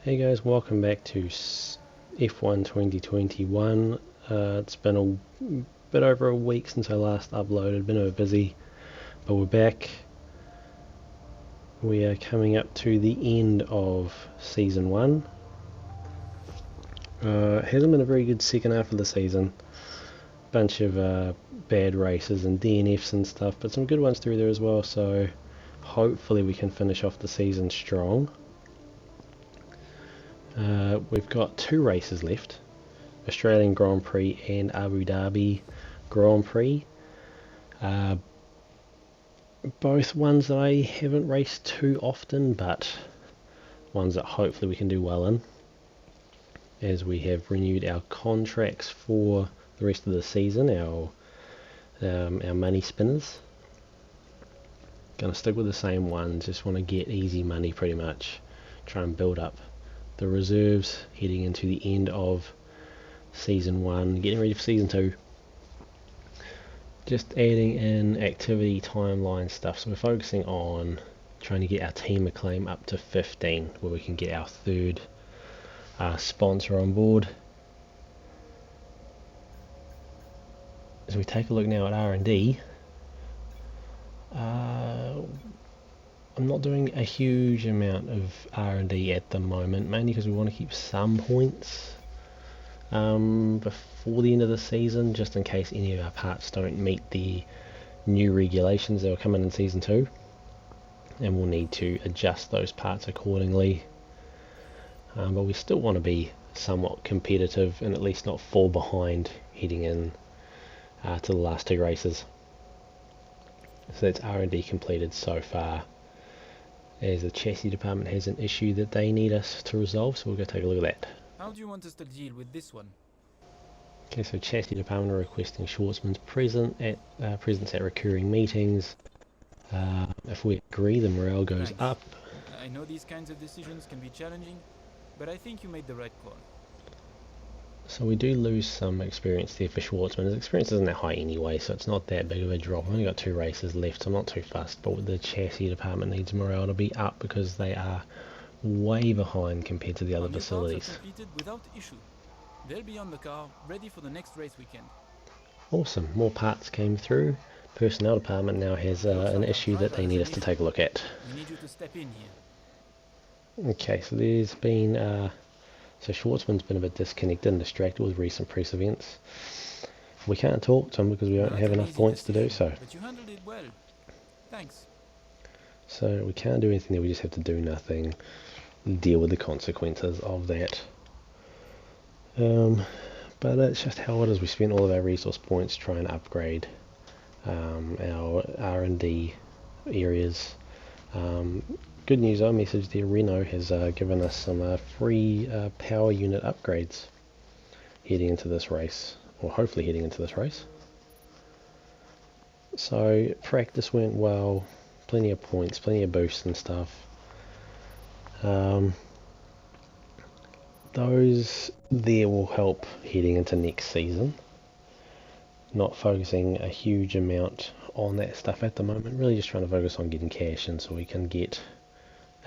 Hey guys, welcome back to F1 2021. It's been a bit over a week since I last uploaded, been a bit busy, but we're back. We are coming up to the end of Season 1. It hasn't been a very good second half of the season. Bunch of bad races and DNFs and stuff, but some good ones through there as well, so hopefully we can finish off the season strong. We've got two races left, Australian Grand Prix and Abu Dhabi Grand Prix. Both ones that I haven't raced too often, but ones that hopefully we can do well in, as we have renewed our contracts for the rest of the season, our money spinners. Gonna stick with the same ones, just want to get easy money pretty much, try and build up the reserves heading into the end of Season 1, getting ready for Season 2. Just adding in activity timeline stuff, so we're focusing on trying to get our team acclaim up to 15, where we can get our third sponsor on board. As we take a look now at R&D, I'm not doing a huge amount of R&D at the moment, mainly because we want to keep some points before the end of the season, just in case any of our parts don't meet the new regulations that will come in Season 2, and we'll need to adjust those parts accordingly. But we still want to be somewhat competitive and at least not fall behind heading in to the last two races. So that's R&D completed so far, as the chassis department has an issue that they need us to resolve, so we'll go take a look at that. How do you want us to deal with this one? Okay, so chassis department are requesting Schwartzman's presence at recurring meetings. If we agree, the morale goes up. I know these kinds of decisions can be challenging, but I think you made the right call. So we do lose some experience there for Schwartzman. His experience isn't that high anyway, so it's not that big of a drop. I've only got 2 races left, so I'm not too fussed, but the chassis department needs morale to be up because they are way behind compared to the other facilities. Completed without issue. They'll be on the car, ready for the next race weekend. Awesome, more parts came through. Personnel department now has an issue that they need us to take a look at. We need you to step in here. Okay, so there's been so Schwartzman's been a bit disconnected and distracted with recent press events. We can't talk to him because we don't have enough points to do so. But you handled it well. Thanks. So we can't do anything there, we just have to do nothing, deal with the consequences of that. But that's just how it is. We spent all of our resource points trying to upgrade our R&D areas. Good news though, message there, Renault has given us some free power unit upgrades heading into this race, or hopefully heading into this race. So practice went well, plenty of points, plenty of boosts and stuff. Those there will help heading into next season. Not focusing a huge amount on that stuff at the moment, really just trying to focus on getting cash in so we can get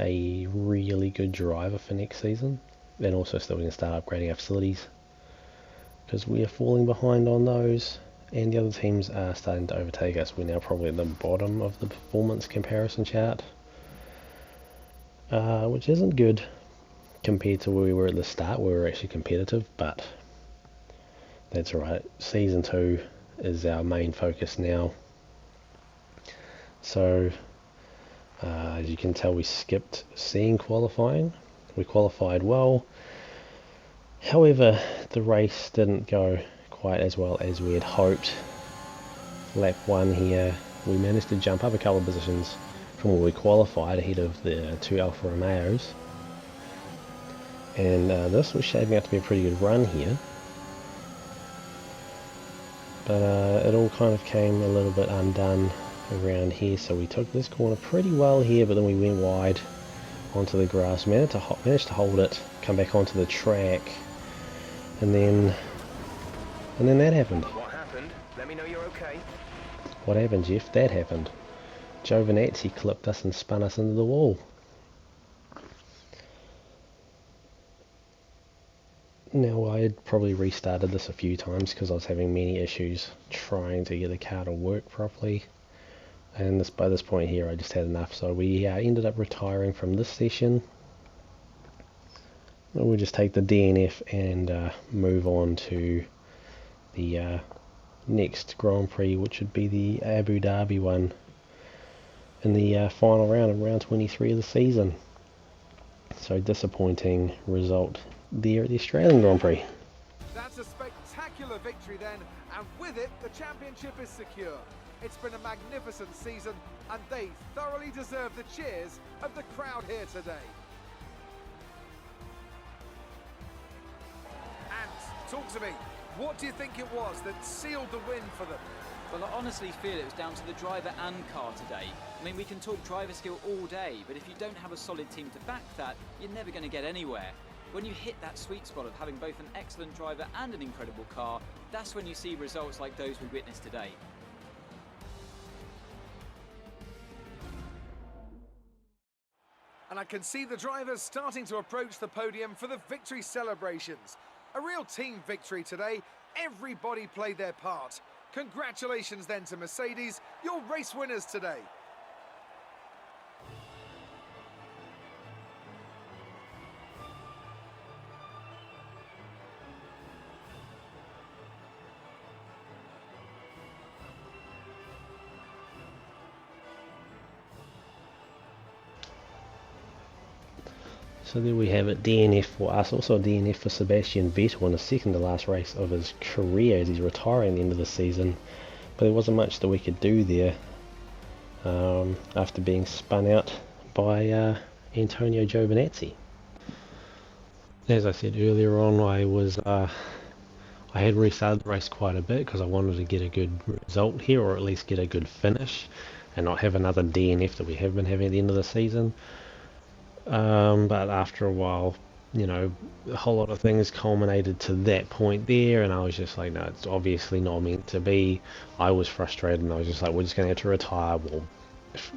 a really good driver for next season, and also so that we can start upgrading our facilities, because we are falling behind on those and the other teams are starting to overtake us. We're now probably at the bottom of the performance comparison chart, which isn't good compared to where we were at the start, where we were actually competitive, but that's alright. Season 2 is our main focus now. So as you can tell, we skipped seeing qualifying. We qualified well, however the race didn't go quite as well as we had hoped. Lap 1 here, we managed to jump up a couple of positions from where we qualified ahead of the 2 Alfa Romeos, and this was shaping up to be a pretty good run here, but it all kind of came a little bit undone around here. So we took this corner pretty well here, but then we went wide onto the grass, managed to hold it, come back onto the track, and then that happened. What happened? Let me know you're okay. What happened, Jeff? That happened. Giovinazzi clipped us and spun us into the wall. Now, I had probably restarted this a few times because I was having many issues trying to get the car to work properly. And by this point here, I just had enough. So we ended up retiring from this session. We'll just take the DNF and move on to the next Grand Prix, which would be the Abu Dhabi one in the final round of round 23 of the season. So disappointing result there at the Australian Grand Prix. That's a spectacular victory then, and with it, the championship is secure. It's been a magnificent season, and they thoroughly deserve the cheers of the crowd here today. And talk to me, what do you think it was that sealed the win for them? Well, I honestly feel it was down to the driver and car today. I mean, we can talk driver skill all day, but if you don't have a solid team to back that, you're never going to get anywhere. When you hit that sweet spot of having both an excellent driver and an incredible car, that's when you see results like those we witnessed today. And I can see the drivers starting to approach the podium for the victory celebrations. A real team victory today. Everybody played their part. Congratulations then to Mercedes, your race winners today. So there we have it, DNF for us, also a DNF for Sebastian Vettel in the second to last race of his career as he's retiring at the end of the season. But there wasn't much that we could do there after being spun out by Antonio Giovinazzi. As I said earlier on, I had restarted the race quite a bit because I wanted to get a good result here, or at least get a good finish and not have another DNF that we have been having at the end of the season. But after a while, you know, a whole lot of things culminated to that point there, and I was just like, no, it's obviously not meant to be. I was frustrated, and I was just like, we're just going to have to retire. We'll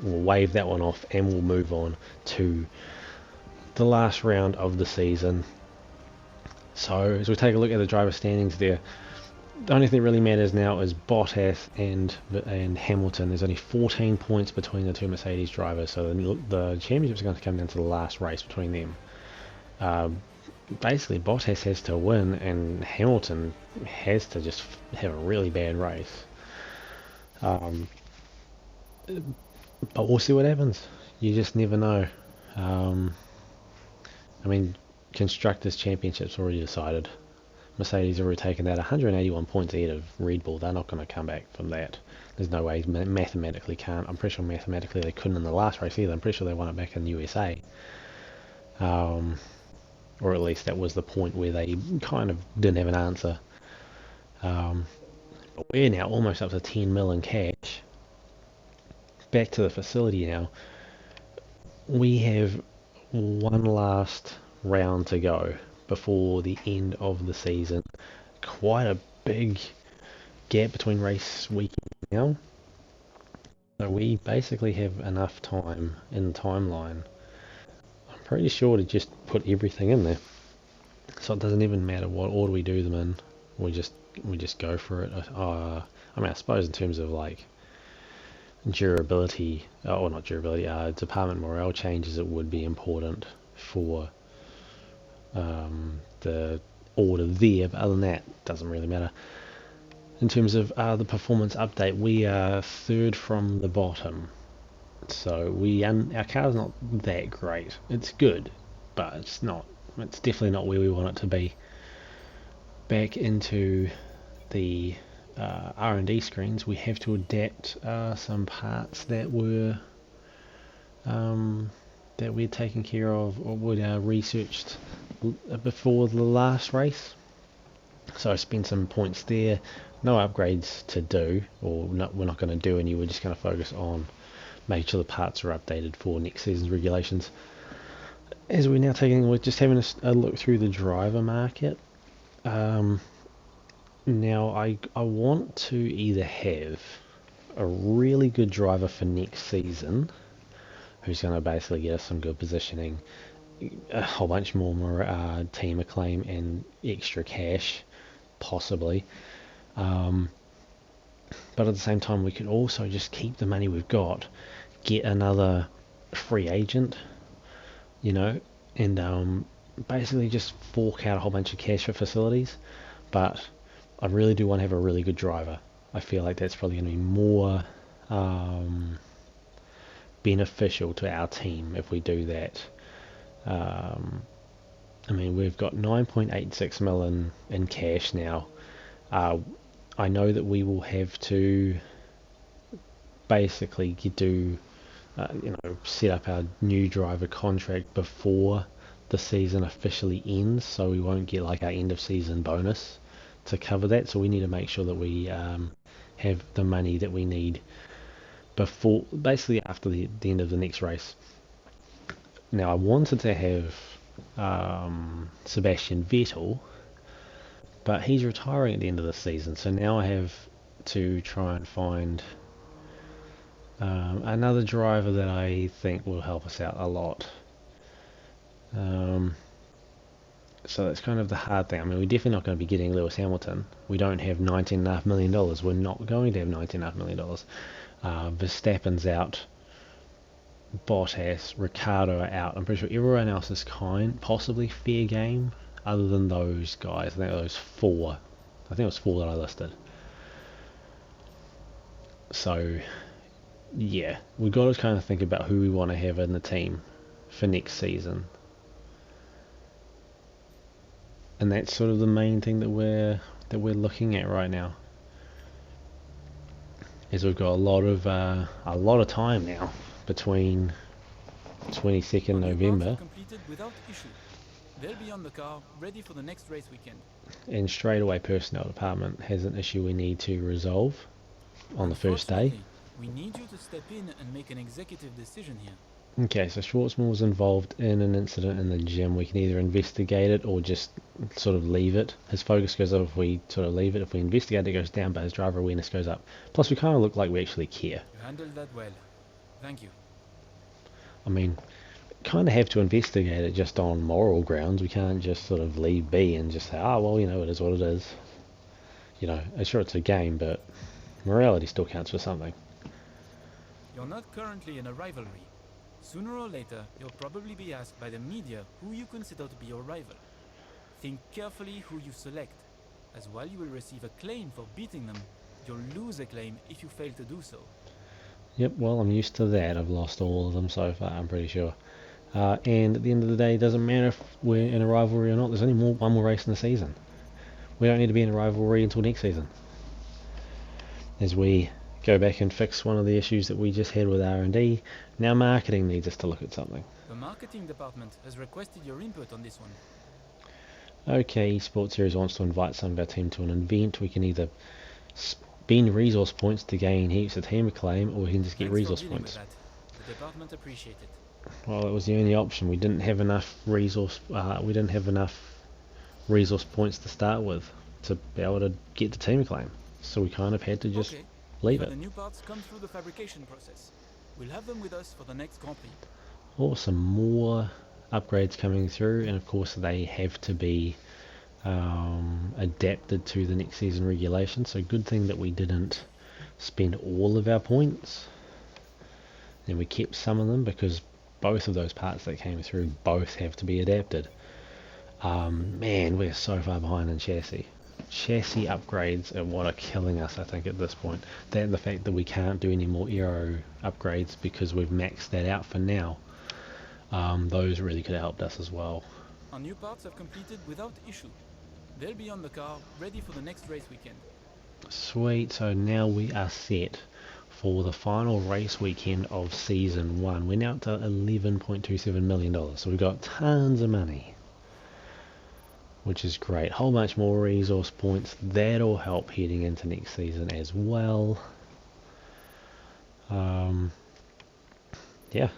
wave that one off, and we'll move on to the last round of the season. So as we take a look at the driver standings there, the only thing that really matters now is Bottas and Hamilton. There's only 14 points between the two Mercedes drivers, so the championship's going to come down to the last race between them. Basically, Bottas has to win, and Hamilton has to just have a really bad race. But we'll see what happens. You just never know. I mean, Constructors' Championship's already decided. Mercedes have already taken that 181 points ahead of Red Bull. They're not going to come back from that. There's no way, mathematically can't. I'm pretty sure mathematically they couldn't in the last race either. I'm pretty sure they won it back in the USA. Or at least that was the point where they kind of didn't have an answer. But we're now almost up to 10 mil in cash. Back to the facility now. We have one last round to go before the end of the season. Quite a big gap between race weekend now. So we basically have enough time in the timeline, I'm pretty sure, to just put everything in there. So it doesn't even matter what order we do them in. We just go for it. I mean, I suppose in terms of like durability, or not durability, department morale changes, it would be important for the order there, but other than that, it doesn't really matter. In terms of the performance update, we are third from the bottom, so our car's not that great. It's good, but it's definitely not where we want it to be. Back into the R&D screens, we have to adapt some parts that we'd taken care of or would researched before the last race. So I spent some points there. No upgrades to do, or we're not going to do any. We're just going to focus on making sure the parts are updated for next season's regulations. As we're just having a look through the driver market. Now I want to either have a really good driver for next season, who's going to basically get us some good positioning, a whole bunch more team acclaim and extra cash, possibly. But at the same time, we could also just keep the money we've got, get another free agent, you know, and basically just fork out a whole bunch of cash for facilities. But I really do want to have a really good driver. I feel like that's probably going to be more beneficial to our team if we do that. I mean, we've got 9.86 million in cash now. I know that we will have to basically do, set up our new driver contract before the season officially ends, so we won't get like our end of season bonus to cover that. So we need to make sure that we have the money that we need before, basically after the end of the next race. Now, I wanted to have Sebastian Vettel, but he's retiring at the end of the season, so now I have to try and find another driver that I think will help us out a lot. So that's kind of the hard thing. I mean, we're definitely not going to be getting Lewis Hamilton. We don't have $19.5 million. We're not going to have $19.5 million. Verstappen's out. Bottas, Ricardo are out. I'm pretty sure everyone else is possibly fair game, other than those guys. I think it was four that I listed. So, yeah, we've got to kind of think about who we want to have in the team for next season. And that's sort of the main thing that we're looking at right now. Is we've got a lot of time now between 22nd November Completed without issue. They'll be on the car, ready for the next race weekend. and straight away personnel department has an issue we need to resolve on the first day. We need you to step in and make an executive decision here. Okay, so Schwartzman was involved in an incident in the gym. We can either investigate it or just sort of leave it. His focus goes up if we sort of leave it. If we investigate it, it goes down, but his driver awareness goes up. Plus, we kind of look like we actually care. You handled that well. Thank you. I mean, kind of have to investigate it just on moral grounds. We can't just sort of leave be and just say, well, it is what it is. Sure, it's a game, but morality still counts for something. You're not currently in a rivalry. Sooner or later, you'll probably be asked by the media who you consider to be your rival. Think carefully who you select, as while you will receive acclaim for beating them, you'll lose acclaim if you fail to do so. Yep, well, I'm used to that. I've lost all of them so far, I'm pretty sure. And at the end of the day, it doesn't matter if we're in a rivalry or not. There's only one more race in the season. We don't need to be in a rivalry until next season. As we go back and fix one of the issues that we just had with R&D, now marketing needs us to look at something. The marketing department has requested your input on this one. Okay, Sports Series wants to invite some of our team to an event. We can either spend resource points to gain heaps of team acclaim, or we can just get Thanks for resource dealing points. with that. The department appreciate it. Well, it was the only option. We didn't have enough resource. We didn't have enough resource points to start with to be able to get the team acclaim. So we kind of had to just leave so it. the new parts come through the fabrication process. We'll have them with us for the next Grand Prix. Or some more upgrades coming through, and of course they have to be adapted to the next season regulations. So good thing that we didn't spend all of our points, and we kept some of them, because both of those parts that came through both have to be adapted. Man, we're so far behind in chassis upgrades are what are killing us, I think, at this point. That and the fact that we can't do any more aero upgrades because we've maxed that out for now. Those really could have helped us as well. Our new parts have completed without issue. They'll be on the car, ready for the next race weekend. Sweet, so now we are set for the final race weekend of Season 1. We're now up to $11.27 million, so we've got tons of money, which is great. Whole bunch more resource points. That'll help heading into next season as well. Yeah,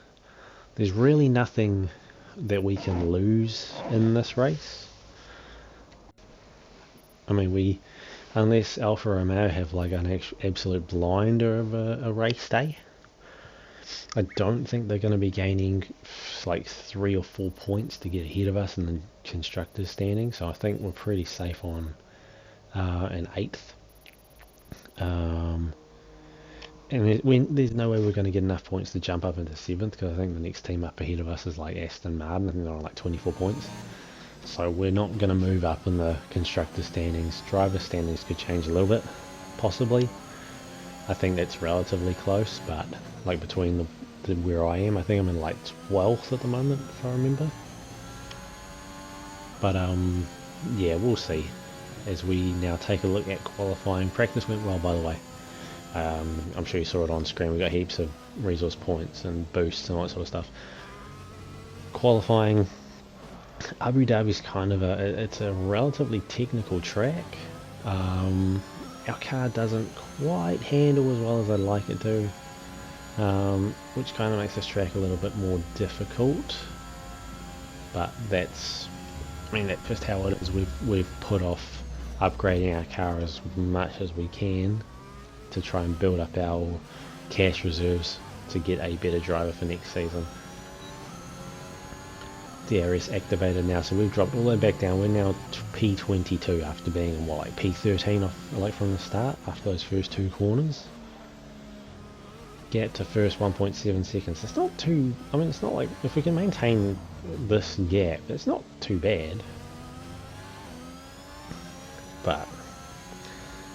there's really nothing that we can lose in this race. I mean, unless Alfa Romeo have like an absolute blinder of a race day, I don't think they're going to be gaining like 3 or 4 points to get ahead of us in the constructors standing, so I think we're pretty safe on an 8th. And there's no way we're going to get enough points to jump up into 7th, because I think the next team up ahead of us is like Aston Martin. I think they're on like 24 points. So we're not going to move up in the constructor standings. Driver standings could change a little bit, possibly. I think that's relatively close, but like between where I am, I think I'm in like 12th at the moment, if I remember. But yeah, we'll see as we now take a look at qualifying. Practice went well, by the way. I'm sure you saw it on screen. We got heaps of resource points and boosts and all that sort of stuff. Qualifying, Abu Dhabi is kind of it's a relatively technical track. Our car doesn't quite handle as well as I'd like it to, which kind of makes this track a little bit more difficult. But that's just how it is. We've put off upgrading our car as much as we can to try and build up our cash reserves to get a better driver for next season. DRS activated now, so we've dropped all the way back down. We're now P22 after being in like P13 off from the start after those first 2 corners. Gap to first 1.7 seconds. It's not too, it's not like, if we can maintain this gap, it's not too bad. But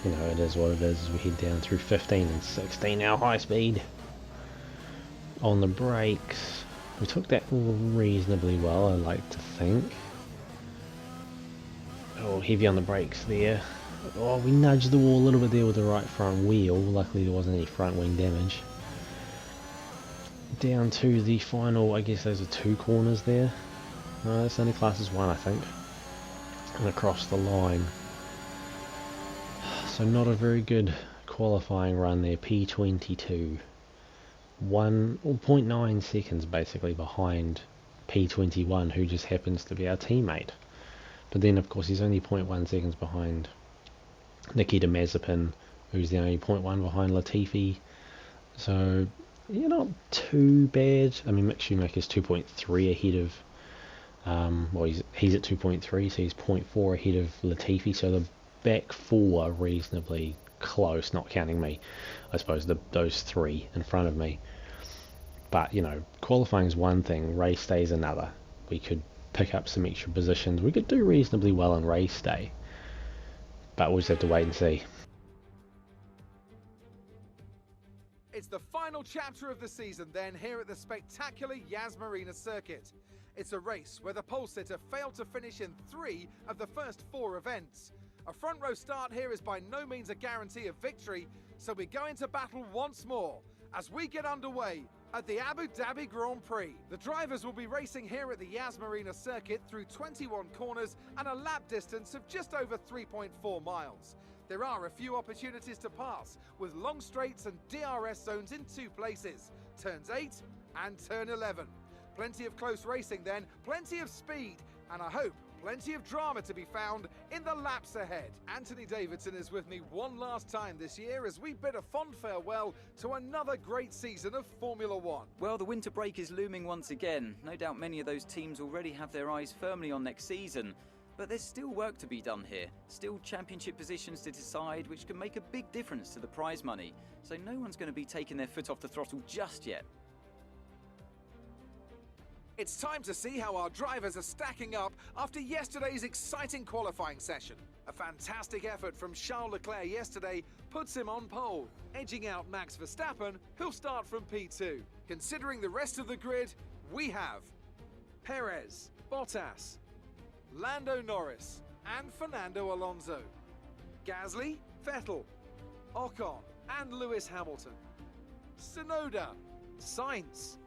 it is what it is as we head down through 15 and 16 now, high speed. On the brakes, we took that reasonably well, I like to think. Oh, heavy on the brakes there. Oh, we nudged the wall a little bit there with the right front wheel. Luckily there wasn't any front wing damage. Down to the final, I guess those are 2 corners there. No, this only classes 1, I think. And across the line. So not a very good qualifying run there, P22. 0.9 seconds basically behind P21, who just happens to be our teammate. But then of course he's only 0.1 seconds behind Nikita Mazepin, who's the only 0.1 behind Latifi. So you're not too bad. Mick Schumacher's 2.3 ahead of well, he's at 2.3, so he's 0.4 ahead of Latifi, so the back 4 are reasonably close, not counting me, I suppose, those 3 in front of me. But qualifying is one thing, race day is another. We could pick up some extra positions. We could do reasonably well on race day, but we'll just have to wait and see. It's the final chapter of the season then here at the spectacular Yas Marina circuit. It's a race where the pole sitter failed to finish in 3 of the first 4 events. A front row start here is by no means a guarantee of victory, so we go into battle once more as we get underway at the Abu Dhabi Grand Prix. The drivers will be racing here at the Yas Marina circuit through 21 corners and a lap distance of just over 3.4 miles. There are a few opportunities to pass, with long straights and DRS zones in 2 places, turns 8 and turn 11. Plenty of close racing then, plenty of speed, and I hope plenty of drama to be found in the laps ahead. Anthony Davidson is with me one last time this year as we bid a fond farewell to another great season of Formula One. Well, the winter break is looming once again. No doubt many of those teams already have their eyes firmly on next season. But there's still work to be done here. Still championship positions to decide, which can make a big difference to the prize money. So no one's going to be taking their foot off the throttle just yet. It's time to see how our drivers are stacking up after yesterday's exciting qualifying session. A fantastic effort from Charles Leclerc yesterday puts him on pole, edging out Max Verstappen, who'll start from P2. Considering the rest of the grid, we have Perez, Bottas, Lando Norris and Fernando Alonso, Gasly, Vettel, Ocon and Lewis Hamilton, Tsunoda, Sainz,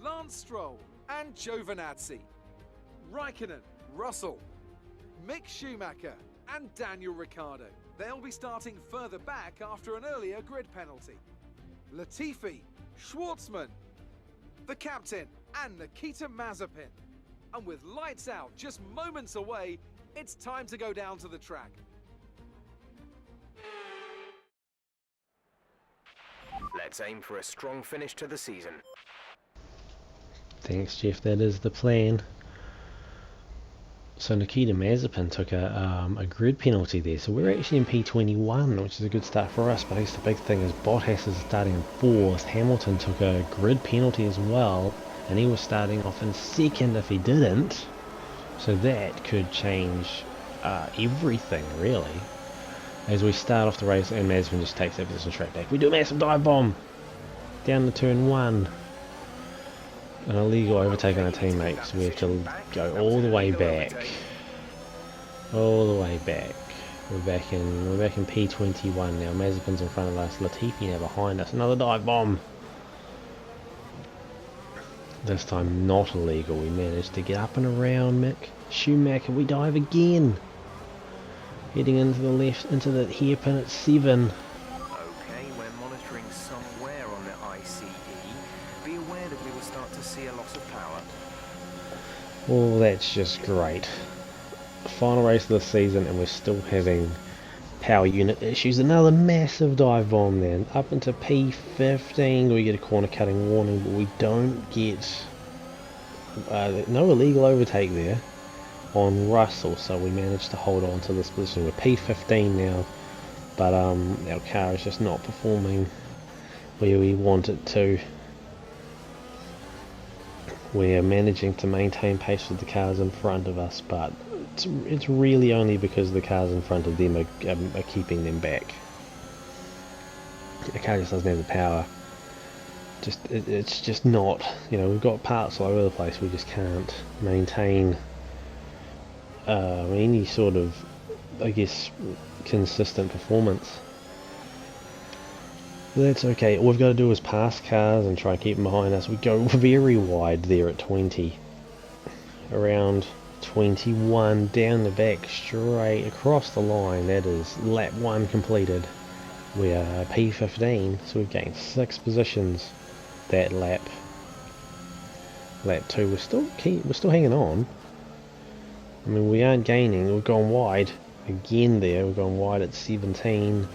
Lance Stroll and Giovinazzi, Raikkonen, Russell, Mick Schumacher and Daniel Ricciardo. They'll be starting further back after an earlier grid penalty. Latifi, Schwartzman, the captain and Nikita Mazepin. And with lights out just moments away, it's time to go down to the track. Let's aim for a strong finish to the season. Thanks, Jeff. That is the plan. So Nikita Mazepin took a grid penalty there. So we're actually in P21, which is a good start for us. But I guess the big thing is Bottas is starting in 4th. Hamilton took a grid penalty as well, and he was starting off in 2nd if he didn't. So that could change everything, really. As we start off the race, and Mazepin just takes that position straight back. We do a massive dive bomb down the turn 1. An illegal overtake on our teammates. We have to go all the way back. All the way back. We're back in P21 now. Mazepin's in front of us. Latifi now behind us. Another dive bomb. This time not illegal. We managed to get up and around Mick Schumacher. We dive again. Heading into the left, into the hairpin at 7. Okay, we're monitoring somewhere on the ICE. Be aware that we will start to see a loss of power. Oh, that's just great. Final race of the season and we're still having power unit issues. Another massive dive bomb then. Up into P15 we get a corner cutting warning, but we don't get no illegal overtake there on Russell, so we managed to hold on to this position. We're P15 now, but our car is just not performing where we want it to. We're managing to maintain pace with the cars in front of us, but it's really only because the cars in front of them are keeping them back. The car just doesn't have the power. It's just not, we've got parts all over the place. We just can't maintain any sort of, I guess, consistent performance. But that's okay. All we've got to do is pass cars and try and keep them behind us. We go very wide there at 20. Around 21, down the back, straight across the line. That is lap 1 completed. We are P15, so we've gained 6 positions that lap. Lap 2, we're still hanging on. I mean, we aren't gaining. We've gone wide again there. We've gone wide at 17.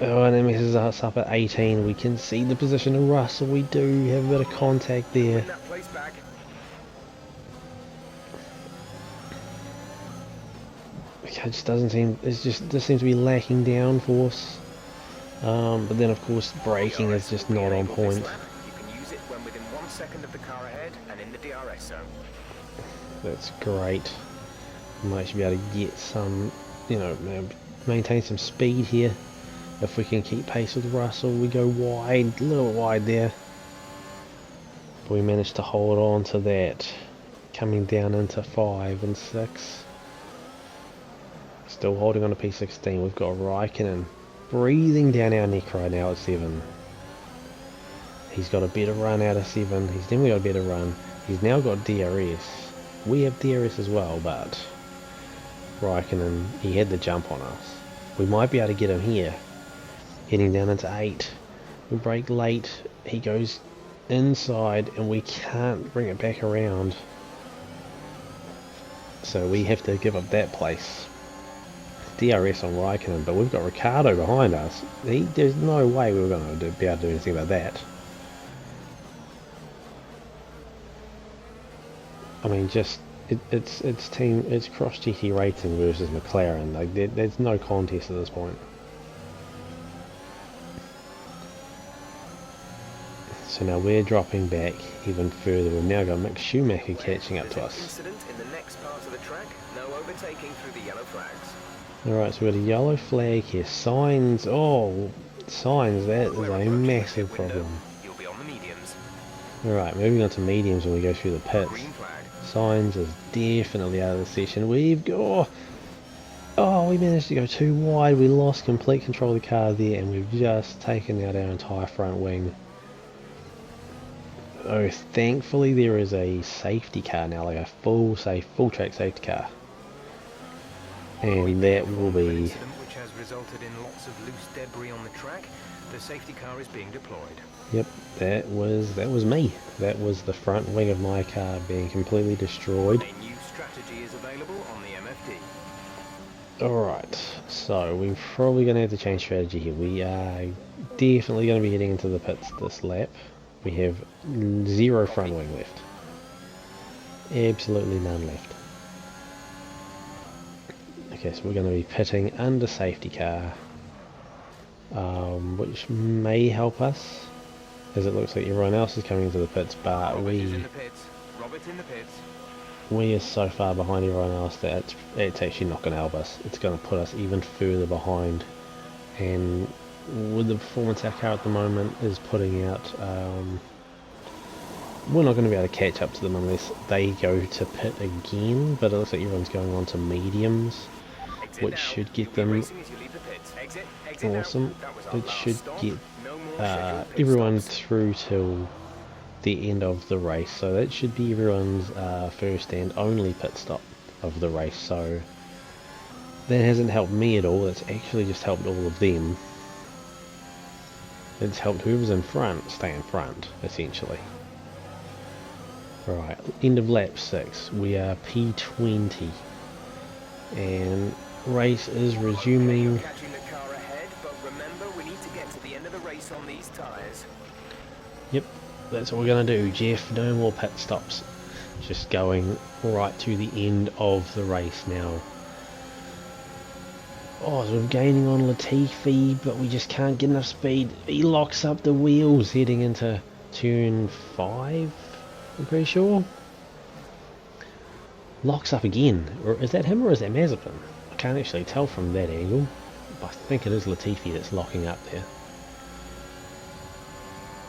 Oh, and it messes us up at 18. We can see the position of Russell. We do have a bit of contact there. Okay, it just doesn't seem. This seems to be lacking downforce. But then, of course, braking is just not on point. You can use it when within 1 second of the car ahead and in the DRS zone. That's great. We might be able to get some, maintain some speed here. If we can keep pace with Russell, we go wide, a little wide there. But we managed to hold on to that. Coming down into 5 and 6. Still holding on to P16. We've got Raikkonen breathing down our neck right now at 7. He's got a better run out of 7. He's definitely got a better run. He's now got DRS. We have DRS as well, but Raikkonen, he had the jump on us. We might be able to get him here. Heading down into 8. We brake late. He goes inside and we can't bring it back around. So we have to give up that place. DRS on Raikkonen, but we've got Ricciardo behind us. There's no way we were going to be able to do anything about that. I mean, just it's Cross GT Racing versus McLaren. Like there's no contest at this point. So now we're dropping back even further. We've now got Mick Schumacher catching up to us. Incident in the next part of the track. No overtaking through the yellow flags. Alright, so we've got a yellow flag here. Signs. Oh, signs. That is a massive problem. You'll be on the mediums. Alright, moving on to mediums when we go through the pits. Green flag. Signs is definitely out of the session. We've got... Oh, we managed to go too wide. We lost complete control of the car there, and we've just taken out our entire front wing. Oh, thankfully there is a safety car now, like a full track safety car. And that will be... Incident which has resulted in lots of loose debris on the track. The safety car is being deployed. Yep, that was me. That was the front wing of my car being completely destroyed. A new strategy is available on the MFD. Alright, so we're probably going to have to change strategy here. We are definitely going to be heading into the pits this lap. We have 0 front wing left. Absolutely none left. Okay, so we're going to be pitting under safety car, which may help us, as it looks like everyone else is coming into the pits, but we are so far behind everyone else that it's actually not going to help us. It's going to put us even further behind, and with the performance our car at the moment is putting out, we're not going to be able to catch up to them unless they go to pit again, but it looks like everyone's going on to mediums, which should get them awesome. It should get everyone through till the end of the race, so that should be everyone's first and only pit stop of the race. So that hasn't helped me at all, it's actually just helped all of them. It's helped whoever's in front stay in front, essentially. Right, end of lap 6, we are P20, and race is resuming. Catching the car ahead, but remember we need to get to the end of the race on these tyres. Yep, that's what we're going to do, Jeff. No more pit stops. Just going right to the end of the race now. Oh, so we're gaining on Latifi, but we just can't get enough speed. He locks up the wheels heading into turn 5, I'm pretty sure. Locks up again. Or is that him or is that Mazepin? I can't actually tell from that angle. But I think it is Latifi that's locking up there.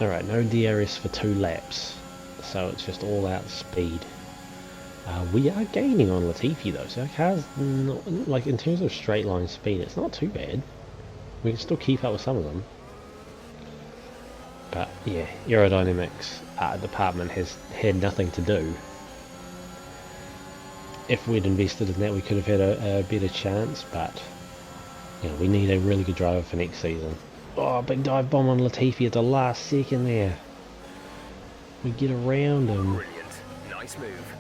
Alright, no DRS for 2 laps, so it's just all out speed. We are gaining on Latifi though, so our car's not, like in terms of straight line speed, it's not too bad. We can still keep up with some of them. But yeah, aerodynamics department has had nothing to do. If we'd invested in that, we could have had a better chance, but you know, we need a really good driver for next season. Oh, big dive bomb on Latifi at the last second there. We get around him. Brilliant. Nice move.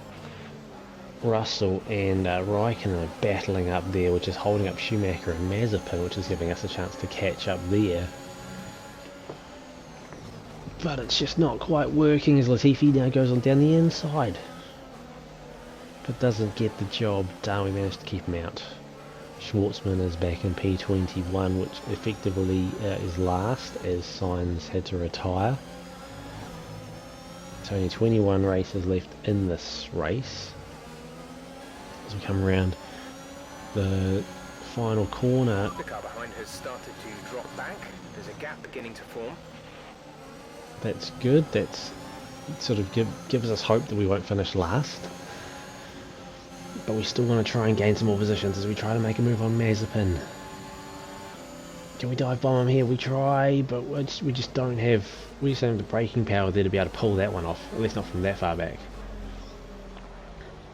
Russell and Raikkonen are battling up there, which is holding up Schumacher and Mazepin, which is giving us a chance to catch up there. But it's just not quite working as Latifi now goes on down the inside. But doesn't get the job done. We managed to keep him out. Schwartzman is back in P21, which effectively is last, as Sainz had to retire. It's only 21 races left in this race. As we come around the final corner. The car behind has started to drop back. There's a gap beginning to form. That's good. That's sort of gives us hope that we won't finish last. But we still want to try and gain some more positions as we try to make a move on Mazepin. Can we dive bomb him here? We try, but we just don't have the braking power there to be able to pull that one off. At least not from that far back.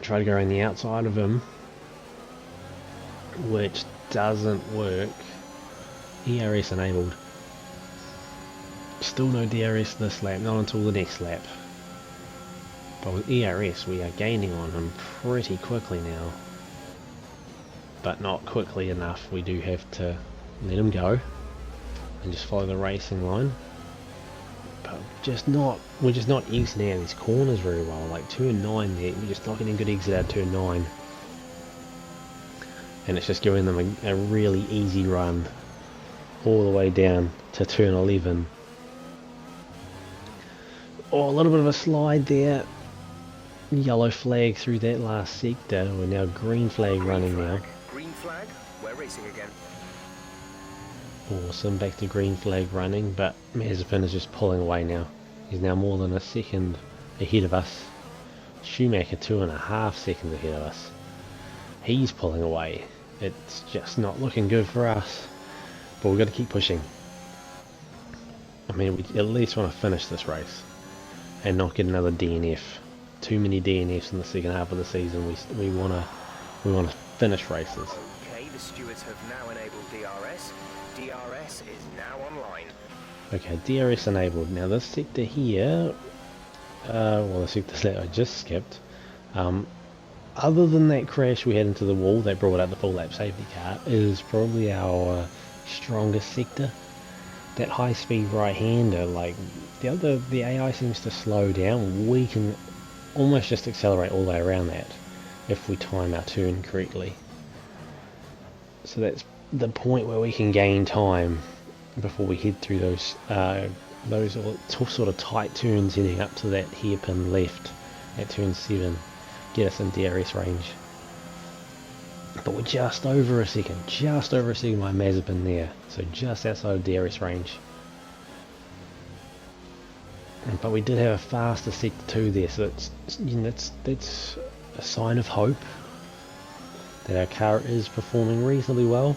Try to go around the outside of him, which doesn't work. ERS enabled. Still no DRS this lap, not until the next lap. But with ERS we are gaining on him pretty quickly now. But not quickly enough. We do have to let him go and just follow the racing line. But we're just not exiting out of these corners very well. Like turn 9 there, we're just not getting good exit out of turn 9. And it's just giving them a really easy run all the way down to turn 11. Oh, a little bit of a slide there. Yellow flag through that last sector. We're now green flag running now. Green flag, we're racing again. Awesome, back to green flag running, but Mazepin is just pulling away now. He's now more than a second ahead of us. Schumacher 2.5 seconds ahead of us. He's pulling away. It's just not looking good for us. But we've got to keep pushing. I mean, we at least want to finish this race and not get another DNF. Too many DNFs in the second half of the season. We want to finish races. Okay, the stewards have now enabled DRS. DRS is now online. Okay, DRS enabled. Now this sector here, well, the sector that I just skipped. Other than that crash we had into the wall that brought out the full lap safety car, is probably our strongest sector. that high-speed right-hander, like the AI seems to slow down. We can almost just accelerate all the way around that if we time our turn correctly. So that's the point where we can gain time before we head through those sort of tight turns heading up to that hairpin left at turn 7, get us in DRS range. But we're just over a second by Mazepin there, so just outside of DRS range. But we did have a faster sector 2 there, so that's a sign of hope that our car is performing reasonably well.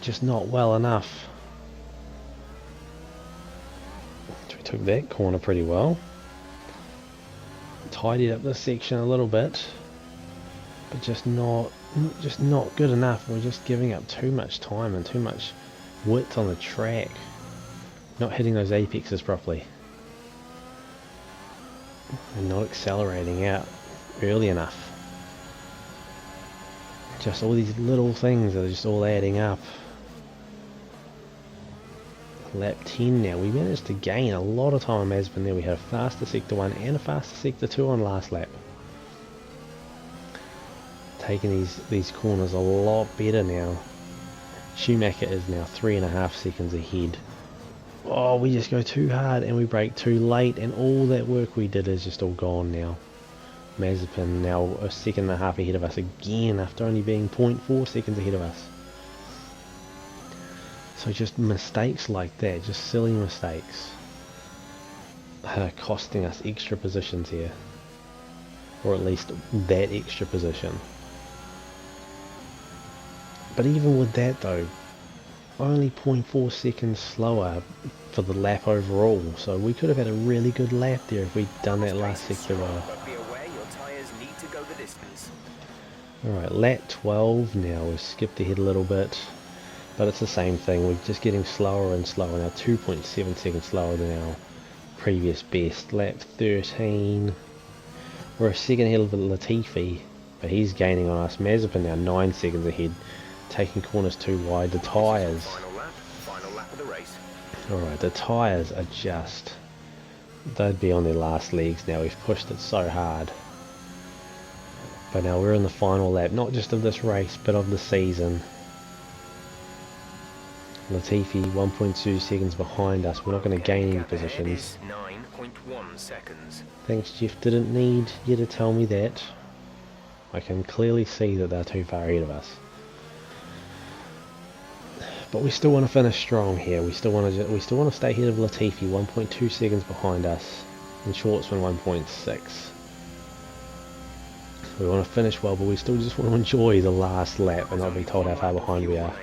Just not well enough. We took that corner pretty well. Tidied up this section a little bit, but just not good enough. We're just giving up too much time and too much width on the track. Not hitting those apexes properly. And not accelerating out early enough. Just all these little things that are just all adding up. Lap 10 now. We managed to gain a lot of time on Mazepin there. We had a faster sector 1 and a faster sector 2 on last lap. Taking these corners a lot better now. Schumacher is now 3.5 seconds ahead. Oh, we just go too hard and we brake too late, and all that work we did is just all gone now. Mazepin now a second and a half ahead of us again after only being 0.4 seconds ahead of us. So just mistakes like that, just silly mistakes, are costing us extra positions here. Or at least that extra position. But even with that though, only 0.4 seconds slower for the lap overall, so we could have had a really good lap there if we'd done that last sector well. Alright, lap 12 now. We've skipped ahead a little bit, but it's the same thing. We're just getting slower and slower now, 2.7 seconds slower than our previous best. Lap 13, we're a second ahead of Latifi, but he's gaining on us. Mazepin now 9 seconds ahead, taking corners too wide. The tyres, alright, the tyres are just, they'd be on their last legs now. We've pushed it so hard. But now we're in the final lap, not just of this race, but of the season. Latifi 1.2 seconds behind us. We're not going to gain any positions. 9.1 seconds. Thanks, Jeff. Didn't need you to tell me that. I can clearly see that they're too far ahead of us. But we still want to finish strong here. We still want to stay ahead of Latifi, 1.2 seconds behind us, and Schwartzman 1.6. We want to finish well, but we still just want to enjoy the last lap and not be told how far behind we are.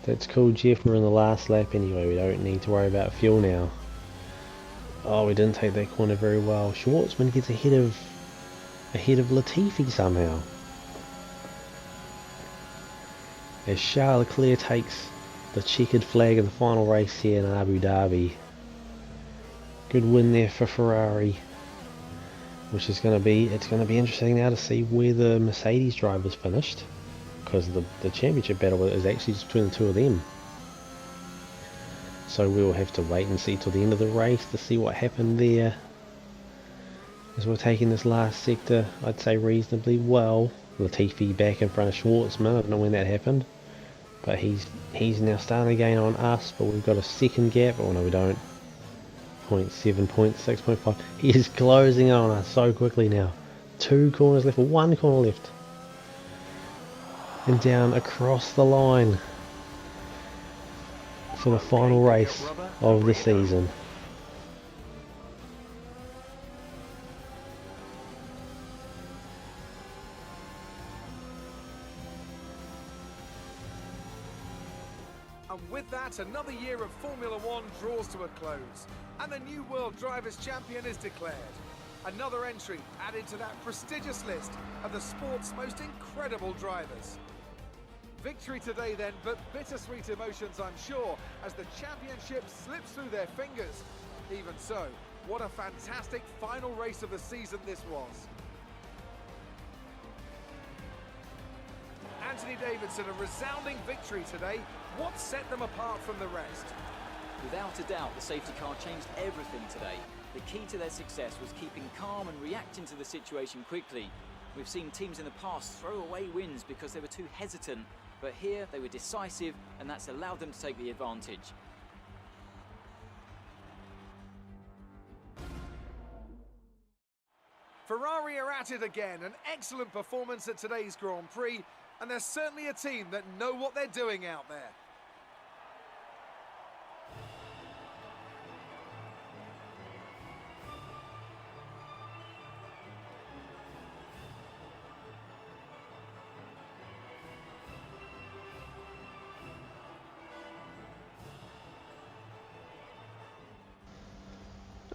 That's cool, Jeff. We're in the last lap anyway. We don't need to worry about fuel now. Oh, we didn't take that corner very well. Schwartzman gets ahead of Latifi somehow. As Charles Leclerc takes the checkered flag in the final race here in Abu Dhabi. Good win there for Ferrari. Which is going to be, it's going to be interesting now to see where the Mercedes drivers finished, because the championship battle is actually just between the two of them. So we will have to wait and see till the end of the race to see what happened there. As we're taking this last sector, I'd say reasonably well. Latifi back in front of Schwartzman. I don't know when that happened, but he's now starting to gain on us. But we've got a second gap. Oh no, we don't. 0.7, 0.6, 0.5. He is closing on us so quickly now. 2 corners left, or 1 corner left. And down across the line for the final race of the season. And with that, another year of Formula One draws to a close, and the new World Drivers' Champion is declared. Another entry added to that prestigious list of the sport's most incredible drivers. Victory today then, but bittersweet emotions, I'm sure, as the championship slips through their fingers. Even so, what a fantastic final race of the season this was. Anthony Davidson, a resounding victory today. What set them apart from the rest? Without a doubt, the safety car changed everything today. The key to their success was keeping calm and reacting to the situation quickly. We've seen teams in the past throw away wins because they were too hesitant, but here they were decisive, and that's allowed them to take the advantage. Ferrari are at it again. An excellent performance at today's Grand Prix, and they're certainly a team that know what they're doing out there.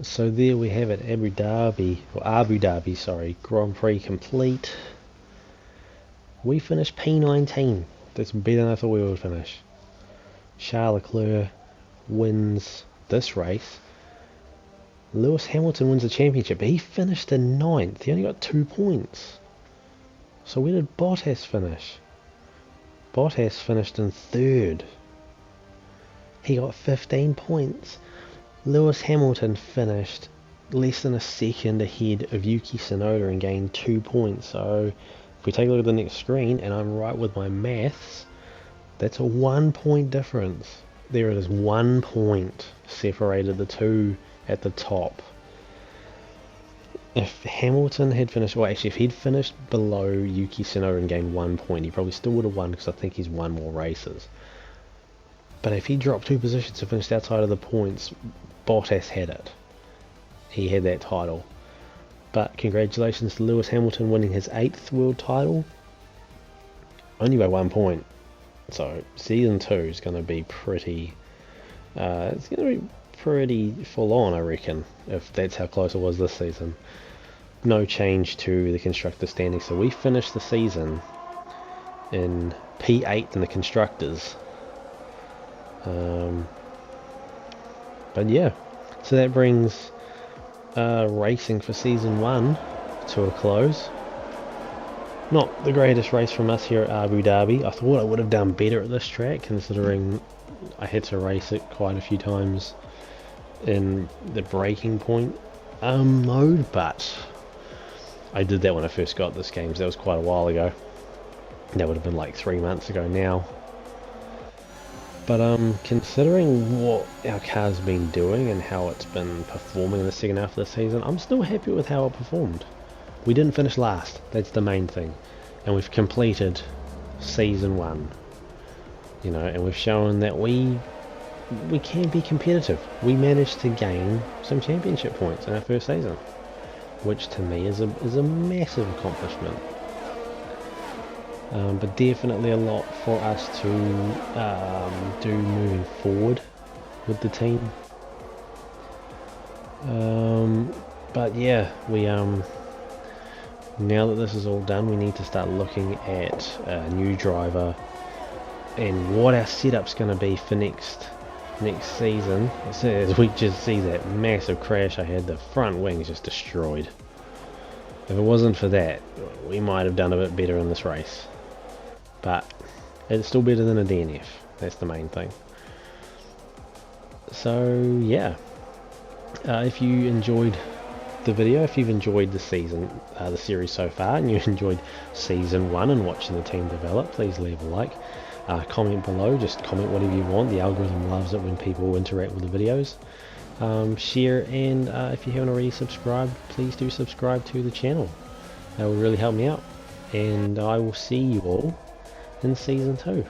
So there we have it, Abu Dhabi, sorry, Grand Prix complete. We finished P19. That's better than I thought we would finish. Charles Leclerc wins this race. Lewis Hamilton wins the championship, but he finished in 9th. He only got 2 points. So where did Bottas finish? Bottas finished in 3rd. He got 15 points. Lewis Hamilton finished less than a second ahead of Yuki Tsunoda and gained 2 points. So if we take a look at the next screen, and I'm right with my maths, that's a 1 point difference. There it is, 1 point separated the two at the top. If Hamilton had finished, well actually if he'd finished below Yuki Tsunoda and gained 1 point, he probably still would have won, because I think he's won more races. But if he dropped 2 positions and finished outside of the points, Bottas had it. He had that title. But congratulations to Lewis Hamilton winning his 8th world title. Only by 1 point. So season 2 is going to be pretty... it's going to be pretty full on, I reckon, if that's how close it was this season. No change to the constructor standing. So we finished the season in P8 in the constructors. But yeah, so that brings racing for season 1 to a close. Not the greatest race from us here at Abu Dhabi. I thought I would have done better at this track, considering I had to race it quite a few times in the breaking point mode, but I did that when I first got this game, so that was quite a while ago. That would have been like 3 months ago now. But considering what our car's been doing and how it's been performing in the second half of the season, I'm still happy with how it performed. We didn't finish last, that's the main thing. And we've completed season 1. You know, and we've shown that we can be competitive. We managed to gain some championship points in our first season, which to me is a massive accomplishment. But definitely a lot for us to do moving forward with the team. But yeah, we now that this is all done, we need to start looking at a new driver and what our setup's going to be for next season. So as we just see that massive crash I had, the front wing is just destroyed. If it wasn't for that, we might have done a bit better in this race. But it's still better than a DNF. That's the main thing. So yeah, if you enjoyed the video, if you've enjoyed the season, the series so far, and you enjoyed season 1 and watching the team develop, please leave a like. Comment below, just comment whatever you want. The algorithm loves it when people interact with the videos. Share, and if you haven't already subscribed, please do subscribe to the channel. That will really help me out. And I will see you all in season 2.